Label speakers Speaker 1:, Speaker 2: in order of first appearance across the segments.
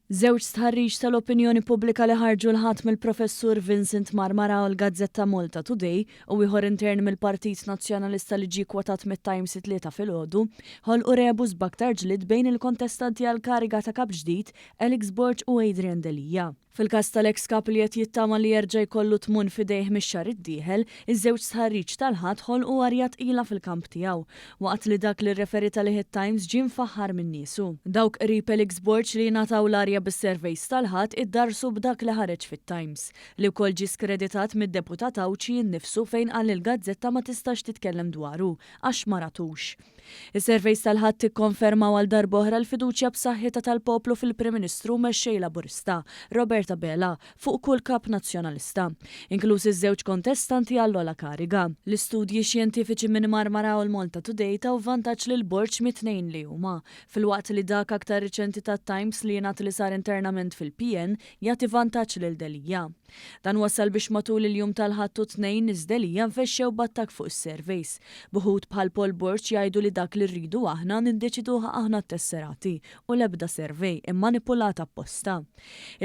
Speaker 1: Żewġ stħarriġ tal-opinjoni pubblika li ħarġu l-ħadd mill-professur Vincent Marmara u l-Gazzetta Malta Today u ieħor intern mill-Partit Nazzjonalista li ġie kwotat mit-Times it-tlieta filgħodu, ħolqu rebus b'aktar ġlied bejn il-kontestanti għall-kariga ta' kap ġdid Alex Borg u Adrian Delija. Fil-każ tal-ex kap li qed jittama li jerġa' jkollu tmun fidejh mix-xahar id-dieħel, iż-żewġ stħarriġ tal-ħadd ħolqu arja tqila fil-kamp tiegħu, waqt li dak li rreferi tal Times ġie mfaħħar minn niesu. Dawk qrib Alex Borg li ngħataw l-arja bis-surveys tal-ħadd iddarsu b'dak li ħareġ fit-Times, li wkoll ġie skreditat mid-deputat Awċi innifsu fejn qal il-Gazzetta ma tistax titkellem dwaru għax ma ratux. Is-surveys tal-ħadd tikkonfermaw għal darb'oħra l-fiduċja b'saħħitha tal-poplu fil-Prim Ministru mexxej Laburista, Roberta Bela, fuq kull kap nazzjonalista, inkluż iż-żewġ kontestanti għall-ola kariga. L-istudji xjentifiċi minn Marmara u l-Malta Today taw vantaġġ lil Borg mit-tnejn li huma, filwaqt li dak aktar riċenti tat-Times li jingħat li sar internament fil-PN jagħti vantaġġ lil Delija. Dan wassal biex matul il-jum tal-ħadd u tnejn iż-Delija nfexxew battak fuq is-surveys. Buħud bħal Paul Borg jgħidu li dak li rridu aħna nindeċiduha aħna t-tesserati u l-ebda survey immanipulata apposta.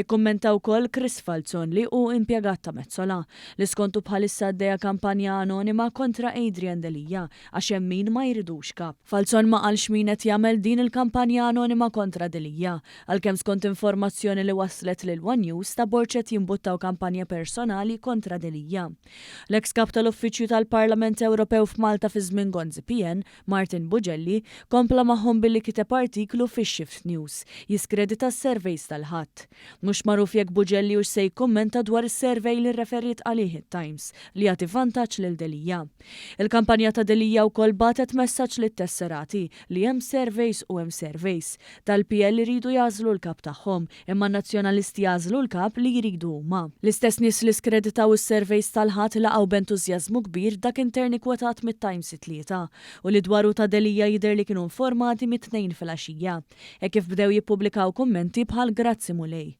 Speaker 1: Ikkummenta wkoll Chris Falzon li hu impjegat ta' Mezzola li skontu bħalissa għaddejja kampanja anonima kontra Adrian Delija għax hemm min ma jridux kap. Falzon ma qalx min qed jagħmel din il-kampanja anonima kontra Delija, għalkemm skont informazzjoni li waslet lil One News ta' Borg qed jimbuttaw kampanja personali kontra Delija. L-ex kap tal-Uffiċċju tal-Parlament Ewropew f'Malta fi żmien Gonzi PN, Martin Bugelli, kompla magħhom billi kiteb artiklu fix-Shift News jiskredita s-surveys tal-ħadd. Mhux magħruf jekk Bugelli hux se jikkummenta dwar is-survey li rreferit għalih it-Times li jagħti vantaġġ lil Delija. Il-kampanja ta' Delija wkoll bagħtet messaġġ lit-tesserati li hemm surveys u hemm surveys. Tal-PL li jridu jażlu l-kap tagħhom, imma n-nazzjonalisti jażlu l-kap li jridu huma. L-istess nies li skreditaw is-surveys tal-ħadd laqgħu b'entużjażmu kbir dak interni kwotat mit-Times it-tlieta u li dwaru ta' Delija jidher li kienu informati mit-tnejn fil-għaxija, hekk kif bdew jippubblikaw kummenti bħal grazzi mulej.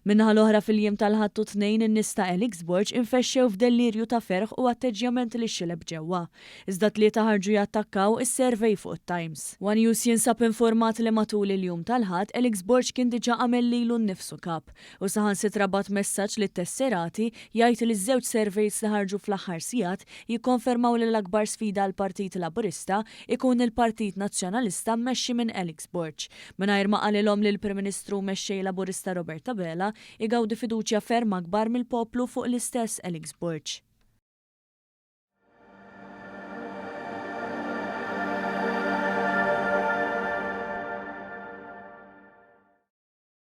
Speaker 1: Minnaħa l-oħra fil-jiem tal-ħadd u tnejn in-nies ta' Alex Borg infexxew f'delirju ta' ferħ u atteġġjament li xileb ġewwa. Iżda tlieta ħarġu jattakkaw is-survey fuq it-Times. One News jinsab informat li matul il-jum tal-ħadd Alex Borg kien diġà għamel lilu nnifsu kap u saħansitra bat messaġġ li tesserati jgħid li ż-żewġ surveys li ħarġu fl-aħħar sigħat jikkonfermaw li l-akbar sfida għall-Partit Laburista ikun il-Partit Nazzjonalista mmexxi minn Alex Borg, mingħajr ma qalilhom li l-Prim Ministru mexxej Laburista Roberta Bela igawdi fiduċja ferm akbar mill-poplu fuq l-istess Alex Borg.